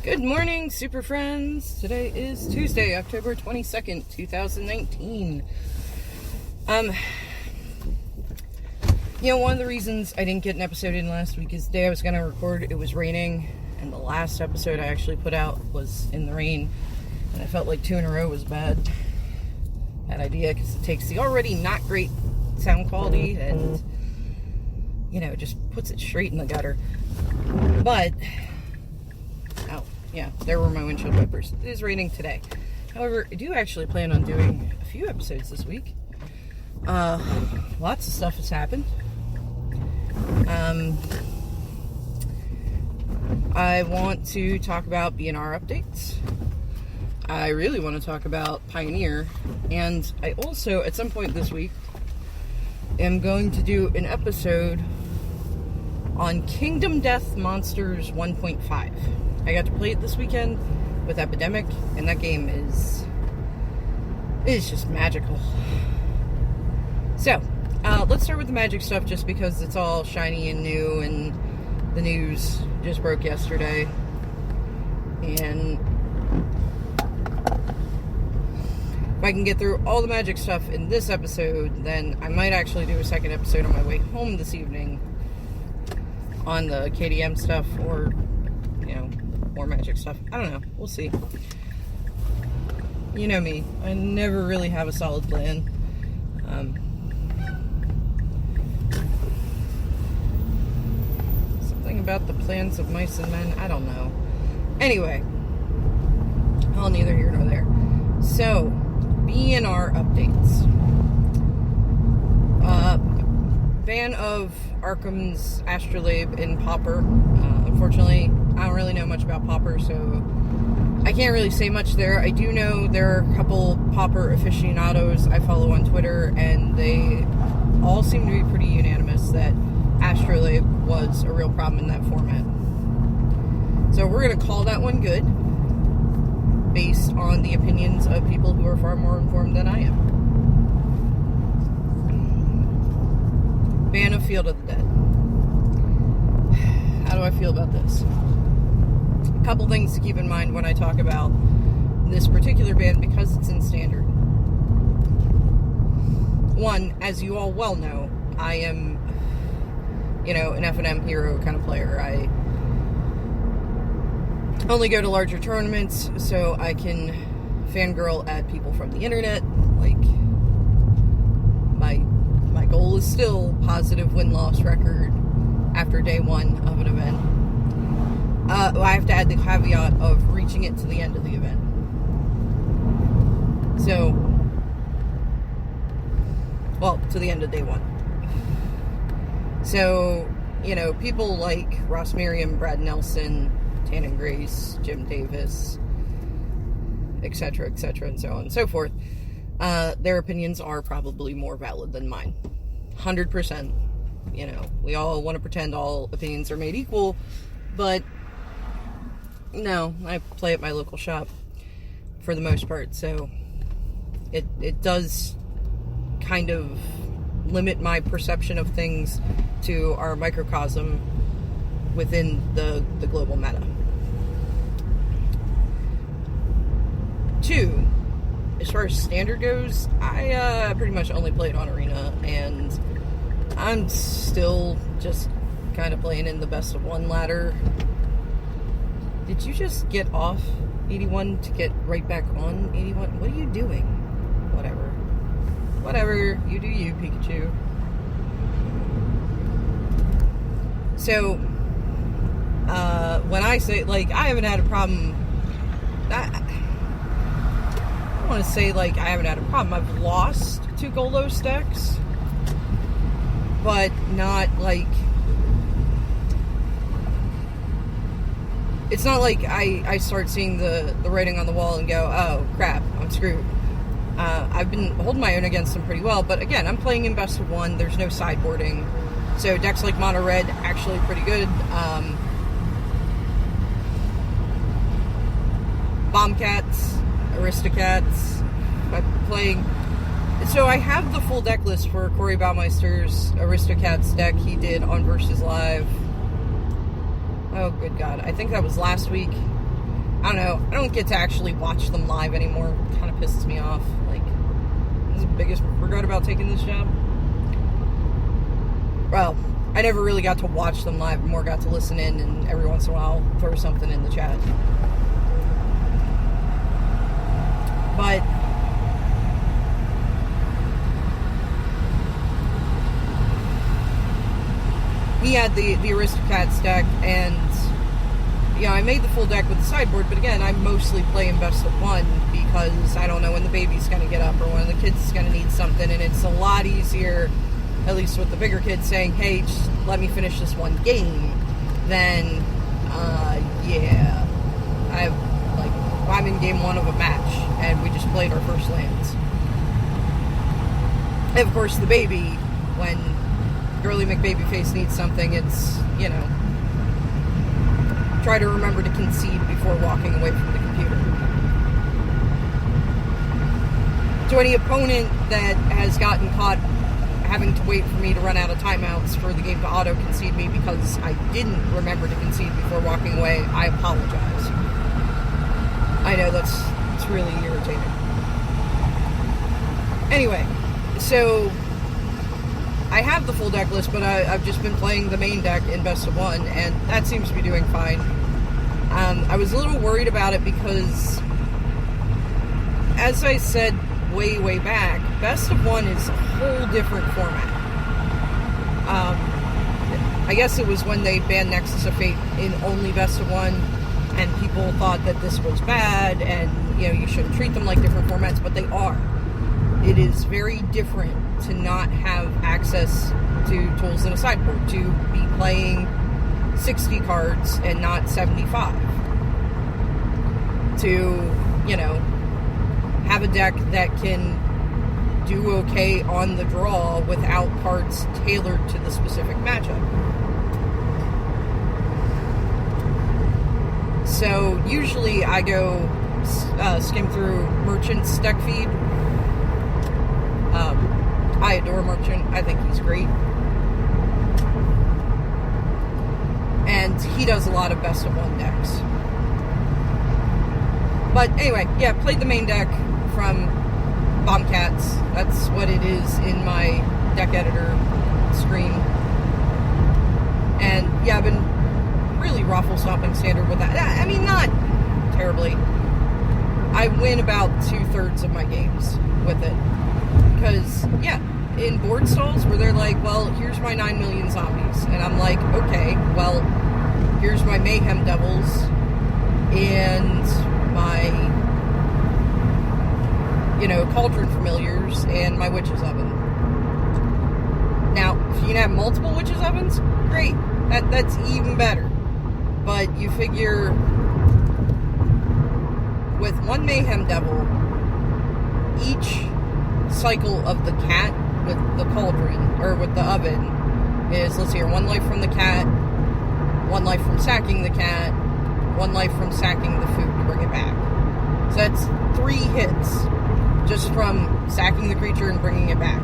Good morning, super friends. Today is Tuesday, October 22nd, 2019. One of the reasons I didn't get an episode in last week is the day I was going to record, it was raining, and the last episode I actually put out was in the rain, and I felt like 2 in a row was a bad idea, because it takes the already not great sound quality and, just puts it straight in the gutter. But yeah, there were my windshield wipers. It is raining today. However, I do actually plan on doing a few episodes this week. Lots of stuff has happened. I want to talk about B&R updates. I really want to talk about Pioneer. And I also, at some point this week, am going to do an episode on Kingdom Death Monsters 1.5. I got to play it this weekend with Epidemic, and that game is just magical. So, let's start with the magic stuff, just because it's all shiny and new, and the news just broke yesterday. And if I can get through all the magic stuff in this episode, then I might actually do a second episode on my way home this evening on the KDM stuff, or more magic stuff. I don't know. We'll see. You know me. I never really have a solid plan. Something about the plans of mice and men. I don't know. Anyway. All neither here nor there. So, B&R updates. Ban of Arkham's Astrolabe in Pauper. Unfortunately, I don't really know much about Pauper, so I can't really say much there. I do know there are a couple Pauper aficionados I follow on Twitter, and they all seem to be pretty unanimous that Astrolabe was a real problem in that format. So we're going to call that one good, based on the opinions of people who are far more informed than I am. Ban of Field of the Dead. How do I feel about this? A couple things to keep in mind when I talk about this particular ban, because it's in standard. One, as you all well know, I am, an F&M hero kind of player. I only go to larger tournaments so I can fangirl at people from the internet. Like, my goal is still positive win-loss record after day one of an event. I have to add the caveat of reaching it to the end of the event. So, to the end of day one. So, people like Ross Merriam, Brad Nelson, Tannen Grace, Jim Davis, etc., and so on and so forth, their opinions are probably more valid than mine. 100%. We all want to pretend all opinions are made equal, but no, I play at my local shop for the most part, so it does kind of limit my perception of things to our microcosm within the global meta. 2, as far as standard goes, I pretty much only played on Arena, and I'm still just kind of playing in the best of one ladder. Did you just get off 81 to get right back on 81? What are you doing? Whatever. You do you, Pikachu. So, when I say, I haven't had a problem, I don't want to say, I haven't had a problem. I've lost 2 Golo stacks, but not, it's not like I start seeing the writing on the wall and go, oh, crap, I'm screwed. I've been holding my own against them pretty well, but again, I'm playing in best of one. There's no sideboarding. So decks like Mono Red, actually pretty good. Bombcats, Aristocats, I'm playing. So I have the full deck list for Corey Baumeister's Aristocats deck he did on Versus Live. Oh, good God. I think that was last week. I don't know, I don't get to actually watch them live anymore. It kind of pisses me off. Like, this is the biggest regret about taking this job. Well, I never really got to watch them live, more got to listen in, and every once in a while throw something in the chat. But he had the Aristocats deck, and yeah, I made the full deck with the sideboard, but again, I mostly play in best of one because I don't know when the baby's going to get up or when the kid's going to need something, and it's a lot easier, at least with the bigger kids, saying, hey, just let me finish this one game, than, yeah, I'm in game one of a match, and we just played our first lands. And of course, the baby, when Girly McBabyface needs something, it's, you know, try to remember to concede before walking away from the computer. To any opponent that has gotten caught having to wait for me to run out of timeouts for the game to auto-concede me because I didn't remember to concede before walking away, I apologize. I know it's really irritating. Anyway, so I have the full deck list, but I've just been playing the main deck in best of one, and that seems to be doing fine. I was a little worried about it because, as I said way back, best of one is a whole different format. I guess it was when they banned Nexus of Fate in only best of one, and people thought that this was bad, and, you know, you shouldn't treat them like different formats, but they are. It is very different to not have access to tools in a sideboard, to be playing 60 cards and not 75. To, you know, have a deck that can do okay on the draw without cards tailored to the specific matchup. So usually I go skim through Merchant's deck feed. I adore Merchant. I think he's great. And he does a lot of best of one decks. But anyway, yeah, played the main deck from Bombcats. That's what it is in my deck editor screen. And yeah, I've been really raffle stomping standard with that. I mean, not terribly. I win about 2/3 of my games with it. Because, yeah, in board stalls where they're like, well, here's my 9 million zombies. And I'm like, okay, well, here's my Mayhem Devils and my, you know, Cauldron Familiars and my Witch's Oven. Now, if you can have multiple Witch's Ovens, great. That's even better. But you figure with one Mayhem Devil, each cycle of the cat with the cauldron, or with the oven, is, let's see here, 1 life from the cat, 1 life from sacking the cat, 1 life from sacking the food to bring it back. So that's 3 hits just from sacking the creature and bringing it back.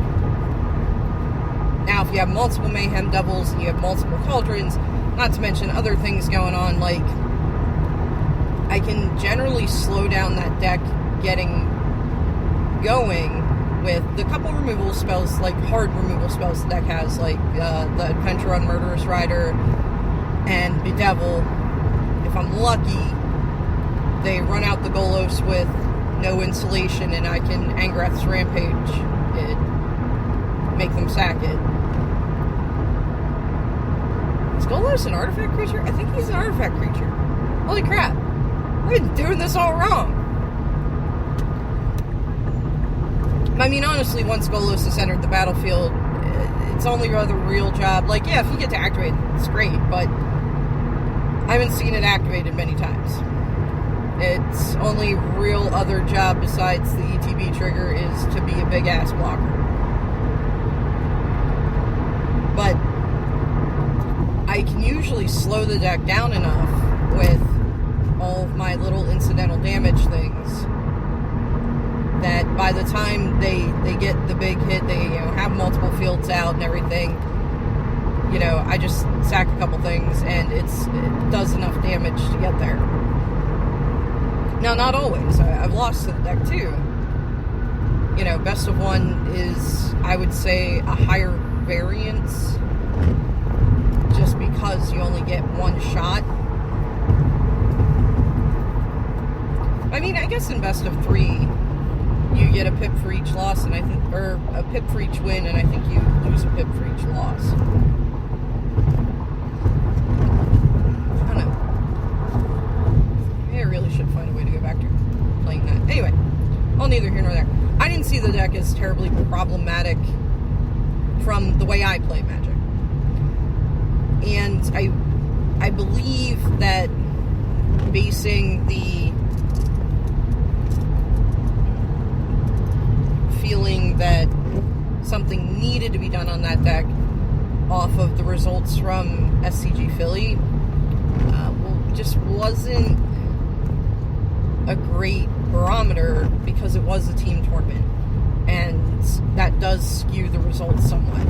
Now, if you have multiple Mayhem Devils and you have multiple cauldrons, not to mention other things going on, like, I can generally slow down that deck getting going with the couple removal spells, like hard removal spells the deck has, like the Adventure on Murderous Rider and Bedevil. If I'm lucky, they run out the Golos with no insulation, and I can Angrath's Rampage it, make them sack it. Is Golos an artifact creature? I think he's an artifact creature. Holy crap. I've been doing this all wrong. I mean, honestly, once Golos has entered the battlefield, it's only your other real job. Like, yeah, if you get to activate it, it's great, but I haven't seen it activated many times. Its only real other job besides the ETB trigger is to be a big-ass blocker. But I can usually slow the deck down enough with all of my little incidental damage things that by the time they get the big hit, they, you know, have multiple fields out and everything, you know, I just sack a couple things and it does enough damage to get there. Now, not always. I've lost to the deck too. You know, best of one is, I would say, a higher variance, just because you only get one shot. I mean, I guess in best of three, you get a pip for each loss, and I think, or a pip for each win, and I think you lose a pip for each loss. I don't know. Maybe I really should find a way to go back to playing that. Anyway, well, neither here nor there. I didn't see the deck as terribly problematic from the way I play Magic. And I believe that basing the feeling that something needed to be done on that deck off of the results from SCG Philly just wasn't a great barometer, because it was a team tournament, and that does skew the results somewhat.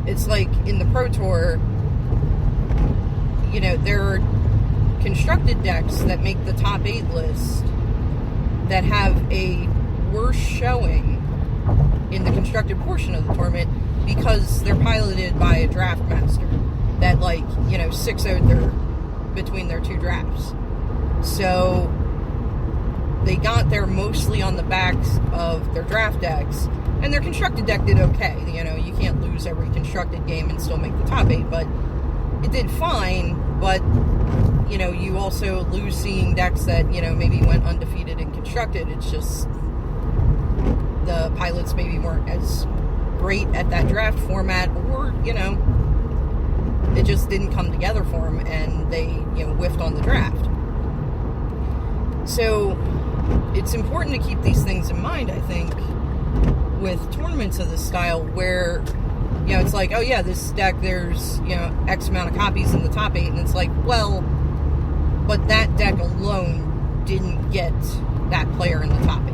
It's like in the Pro Tour, you know, there are constructed decks that make the top 8 list that have a worse showing in the constructed portion of the tournament because they're piloted by a draft master that, like, you know, 6-0'd between their two drafts. So they got there mostly on the backs of their draft decks, and their constructed deck did okay. You know, you can't lose every constructed game and still make the top 8, but it did fine. But, you know, you also lose seeing decks that, you know, maybe went undefeated in constructed. It's just the pilots maybe weren't as great at that draft format, or, you know, it just didn't come together for them, and they, you know, whiffed on the draft. So it's important to keep these things in mind, I think, with tournaments of this style, where, you know, it's like, oh yeah, this deck, there's, you know, X amount of copies in the top 8, and it's like, well, but that deck alone didn't get that player in the top 8.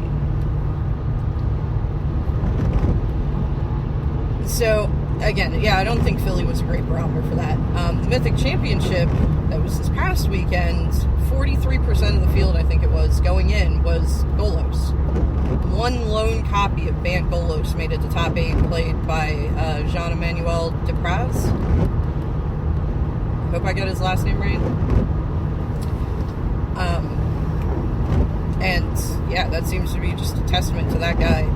So, again, yeah, I don't think Philly was a great barometer for that. The Mythic Championship that was this past weekend, 43% of the field, I think it was, going in was Golos. One lone copy of Bant Golos made it to top 8, played by Jean-Emmanuel Depraz. Hope I got his last name right. And yeah, that seems to be just a testament to that guy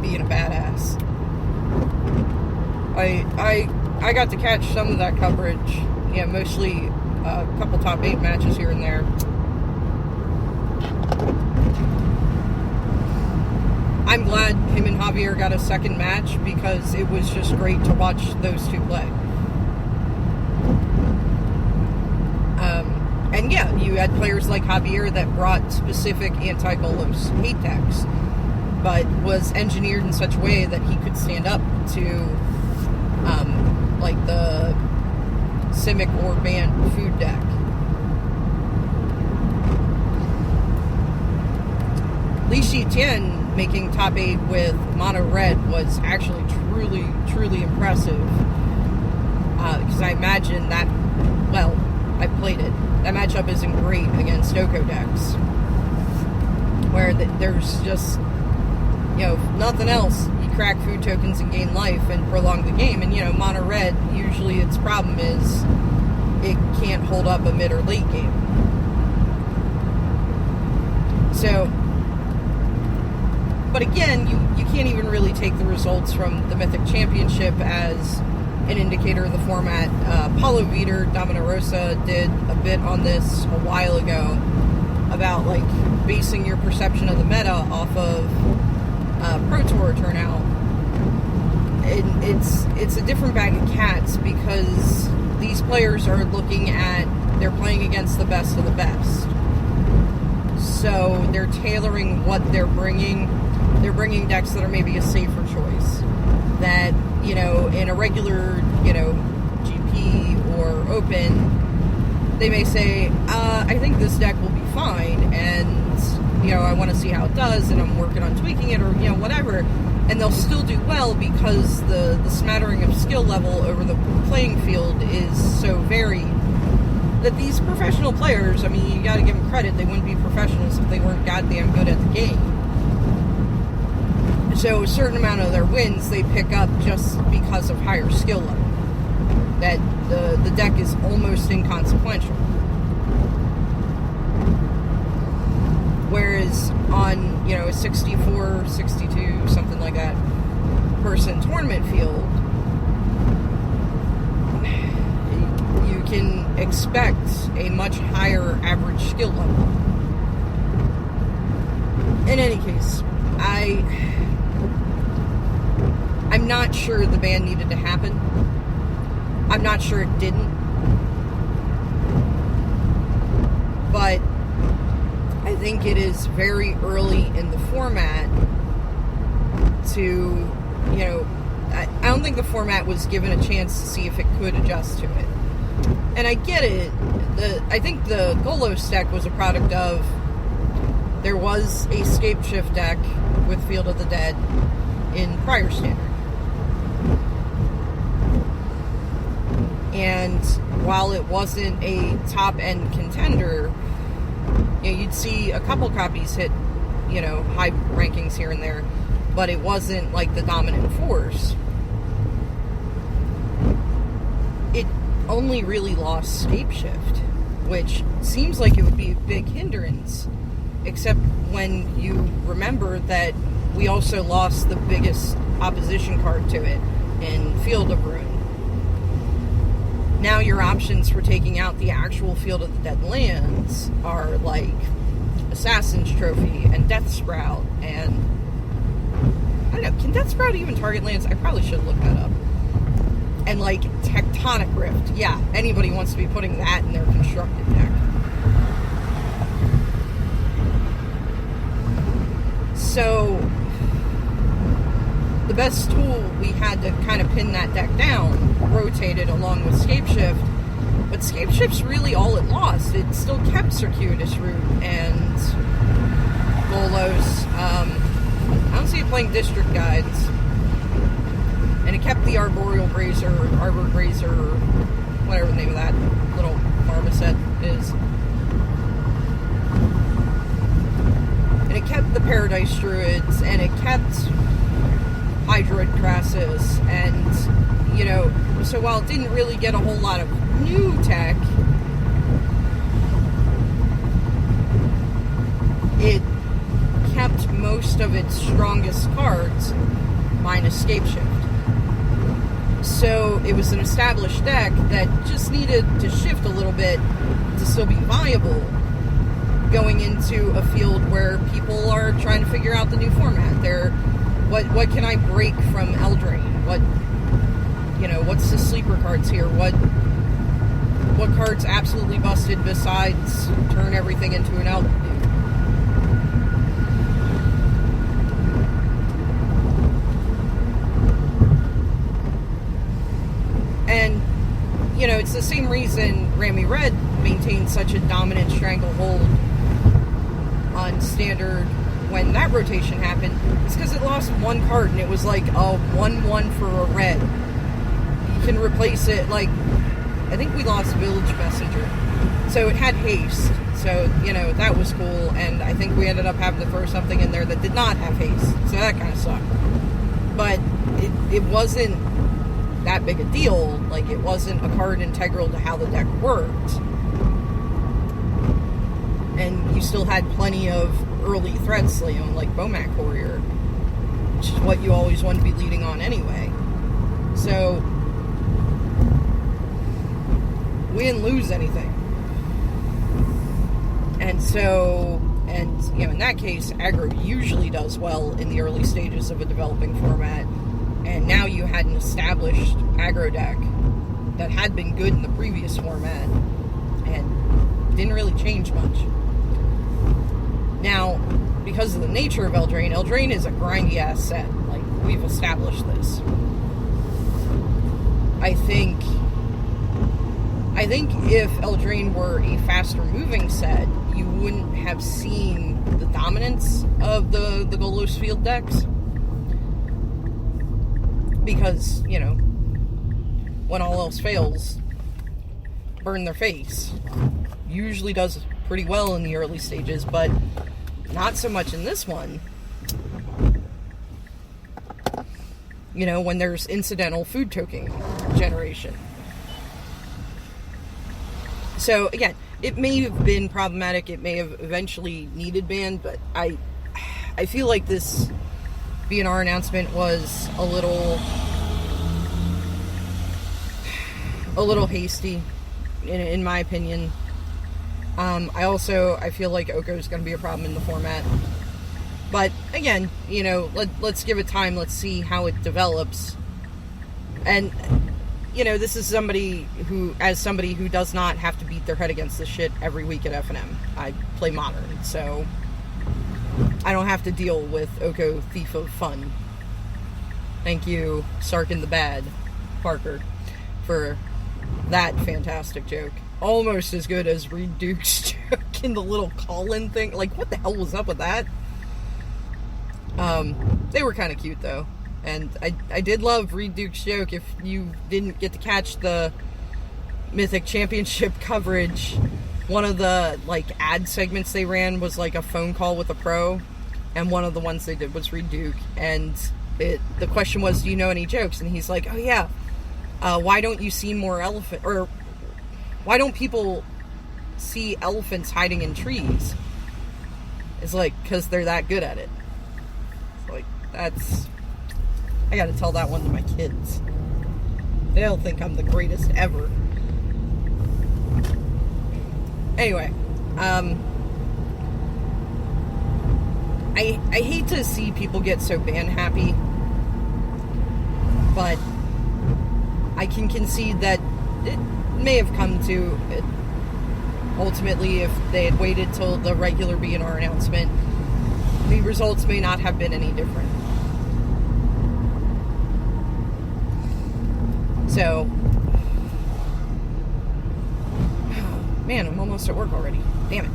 being a badass. I got to catch some of that coverage, yeah, mostly a couple top 8 matches here and there. I'm glad him and Javier got a second match, because it was just great to watch those two play. And yeah, you had players like Javier that brought specific anti-Golos hate decks, but was engineered in such a way that he could stand up to like the Simic or Bant food deck. Li Shitian making top 8 with mono red was actually truly impressive. Because I imagine that, well, I played it. That matchup isn't great against Oko decks, where there's just, you know, nothing else. You crack food tokens and gain life and prolong the game. And, you know, mono red, usually its problem is it can't hold up a mid or late game. So, but again, you can't even really take the results from the Mythic Championship as an indicator of the format. Paulo Vitor, Domino Rosa did a bit on this a while ago about, like, basing your perception of the meta off of Pro Tour turnout. It's a different bag of cats, because these players are looking at, they're playing against the best of the best. So they're tailoring what they're bringing. They're bringing decks that are maybe a safer choice. That, you know, in a regular, you know, GP or Open, they may say, I think this deck will be fine, and, you know, I want to see how it does, and I'm working on tweaking it, or, you know, whatever. And they'll still do well, because the smattering of skill level over the playing field is so varied that these professional players, I mean, you gotta give them credit, they wouldn't be professionals if they weren't goddamn good at the game. So a certain amount of their wins they pick up just because of higher skill level. That the deck is almost inconsequential. Whereas on, a 64, 62, something like that, person tournament field, you can expect a much higher average skill level. In any case, I'm not sure the ban needed to happen. I'm not sure it didn't. But I think it is very early in the format to, I don't think the format was given a chance to see if it could adjust to it. And I get it. I think the Golos deck was a product of, there was a Scapeshift deck with Field of the Dead in prior standard. And while it wasn't a top-end contender, you'd see a couple copies hit, high rankings here and there, but it wasn't like the dominant force. It only really lost Scapeshift, which seems like it would be a big hindrance, except when you remember that we also lost the biggest opposition card to it in Field of Ruin. Now your options for taking out the actual Field of the Dead lands are like Assassin's Trophy and Death Sprout, and I don't know, can Death Sprout even target lands? I probably should look that up. And like Tectonic Rift. Yeah, anybody wants to be putting that in their constructed deck. So the best tool we had to kind of pin that deck down rotated along with Scapeshift, but Scapeshift's really all it lost. It still kept Circuitous Route and Golos. I don't see it playing District Guides. And it kept the Arbor Grazer, whatever the name of that little marmoset is. And it kept the Paradise Druids, and it kept Hydroid Crassus, and, so while it didn't really get a whole lot of new tech, it kept most of its strongest cards, minus Scapeshift. So it was an established deck that just needed to shift a little bit to still be viable going into a field where people are trying to figure out the new format. What can I break from Eldraine? What's the sleeper cards here? What cards absolutely busted besides turn everything into an Eldraine? And, it's the same reason Rami Red maintained such a dominant stranglehold on Standard when that rotation happened. It's because it lost one card, and it was like a 1/1 for a red. You can replace it, I think we lost Village Messenger. So it had haste. So, that was cool, and I think we ended up having to throw something in there that did not have haste. So that kind of sucked. But it wasn't that big a deal. It wasn't a card integral to how the deck worked. And you still had plenty of early threats, like Bomat Courier, which is what you always want to be leading on anyway. So we didn't lose anything. And so, in that case, aggro usually does well in the early stages of a developing format. And now you had an established aggro deck that had been good in the previous format and didn't really change much. Now, because of the nature of Eldraine is a grindy-ass set. We've established this. I think if Eldraine were a faster-moving set, you wouldn't have seen the dominance of the Golos field decks. Because, when all else fails, burn their face. Usually does pretty well in the early stages, but not so much in this one. You know, when there's incidental food toking generation. So, again, it may have been problematic. It may have eventually needed banned, but I feel like this B&R announcement was a little hasty, in my opinion. I feel like Oko is going to be a problem in the format. But, again, you know, let's give it time. Let's see how it develops. And, you know, this is somebody who does not have to beat their head against this shit every week at F&M. I play Modern, so I don't have to deal with Oko Thief of Fun. Thank you, Sarkin the Bad, Parker, for that fantastic joke. Almost as good as Reed Duke's joke in the little call-in thing. Like, what the hell was up with that? They were kind of cute, though. And I did love Reed Duke's joke. If you didn't get to catch the Mythic Championship coverage, one of the, like, ad segments they ran was, like, a phone call with a pro. And one of the ones they did was Reed Duke. And the question was, do you know any jokes? And he's like, oh, yeah. Why don't you see more elephant... Or, why don't people see elephants hiding in trees? It's like, because they're that good at it. It's like, that's... I gotta tell that one to my kids. They'll think I'm the greatest ever. Anyway, I hate to see people get so ban happy, but I can concede that it may have come to it. Ultimately, if they had waited till the regular B&R announcement, the results may not have been any different. So, man, I'm almost at work already. Damn it.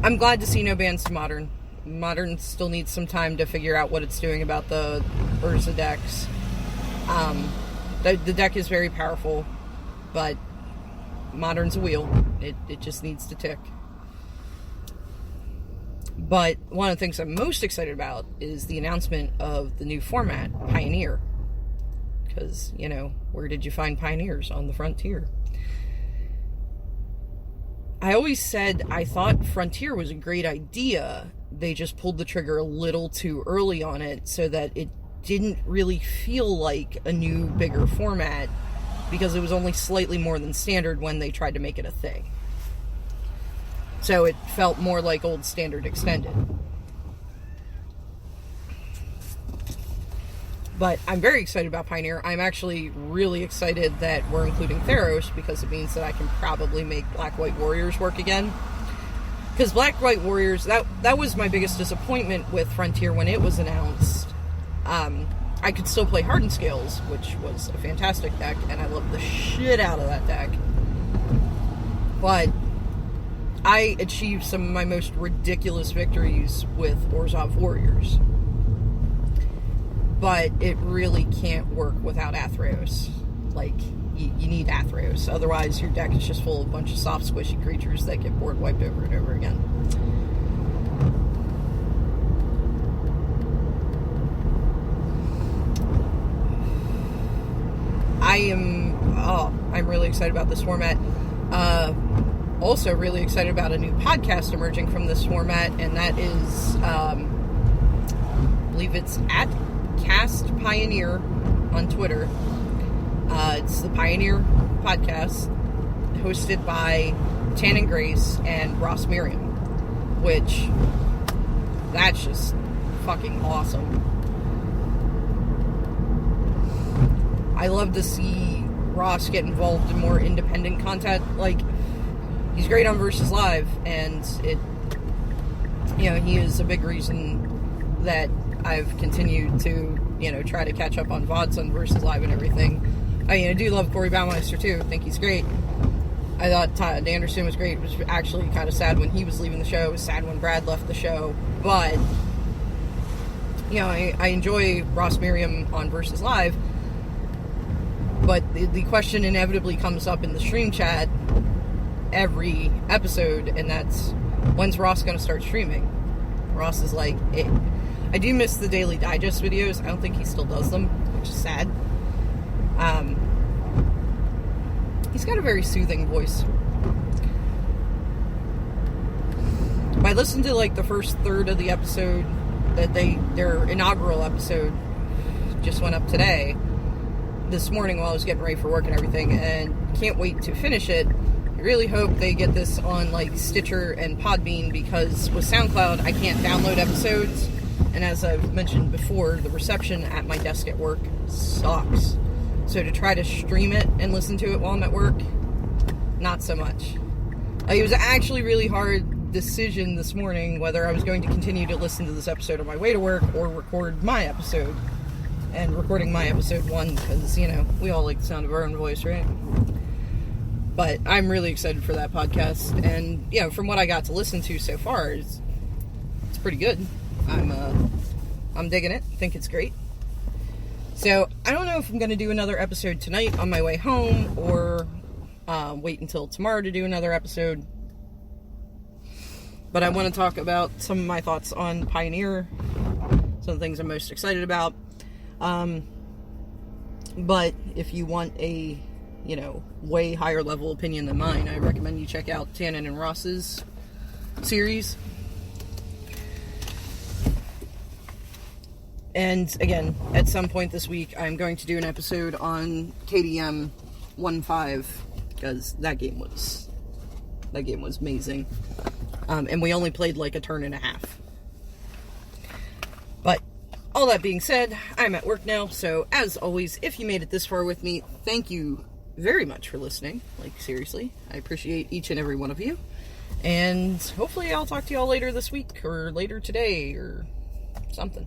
I'm glad to see no bans to Modern. Modern still needs some time to figure out what it's doing about the Urza decks. The deck is very powerful, but Modern's a wheel. It just needs to tick. But one of the things I'm most excited about is the announcement of the new format, Pioneer. Because, you know, where did you find pioneers? On the Frontier. I always said I thought Frontier was a great idea. They just pulled the trigger a little too early on it so that it didn't really feel like a new, bigger format, because it was only slightly more than Standard when they tried to make it a thing. So it felt more like old Standard Extended. But I'm very excited about Pioneer. I'm actually really excited that we're including Theros, because it means that I can probably make Black-White Warriors work again. Because Black-White Warriors, that was my biggest disappointment with Frontier when it was announced. I could still play Hardened Scales, which was a fantastic deck, and I love the shit out of that deck. But I achieved some of my most ridiculous victories with Orzhov Warriors. But it really can't work without Athreos. Like, you need Athreos. Otherwise, your deck is just full of a bunch of soft, squishy creatures that get board wiped over and over again. I'm really excited about this format. Also really excited about a new podcast emerging from this format, and that is, I believe it's at Cast Pioneer on Twitter. It's the Pioneer podcast, hosted by Tan and Grace and Ross Miriam, which, that's just fucking awesome. I love to see Ross get involved in more independent content. Like, he's great on Versus Live, and he is a big reason that I've continued to, try to catch up on VODs on Versus Live and everything. I do love Corey Baumeister, too. I think he's great. I thought Todd Anderson was great. It was actually kind of sad when he was leaving the show. It was sad when Brad left the show. But, I enjoy Ross Miriam on Versus Live. But the question inevitably comes up in the stream chat every episode, and that's, when's Ross going to start streaming? Ross is like, I do miss the Daily Digest videos. I don't think he still does them, which is sad. He's got a very soothing voice. I listened to like the first third of the episode that their inaugural episode just went up today, this morning while I was getting ready for work and everything, and can't wait to finish it. I really hope they get this on like Stitcher and Podbean, because with SoundCloud I can't download episodes, and as I've mentioned before, the reception at my desk at work sucks. So to try to stream it and listen to it while I'm at work, not so much. It was actually really hard decision this morning whether I was going to continue to listen to this episode on my way to work or record my episode. And recording my episode 1, because, you know, we all like the sound of our own voice, right? But I'm really excited for that podcast, and, you know, from what I got to listen to so far, it's pretty good. I'm digging it. I think it's great. So, I don't know if I'm going to do another episode tonight on my way home, or wait until tomorrow to do another episode. But I want to talk about some of my thoughts on Pioneer, some of the things I'm most excited about. But if you want a, you know, way higher level opinion than mine, I recommend you check out Tannen and Ross's series. And again, at some point this week, I'm going to do an episode on KDM 1.5, because that game was amazing. And we only played like a turn and a half. But all that being said, I'm at work now, so as always, if you made it this far with me, thank you very much for listening. Like, seriously, I appreciate each and every one of you. And hopefully I'll talk to y'all later this week, or later today, or something.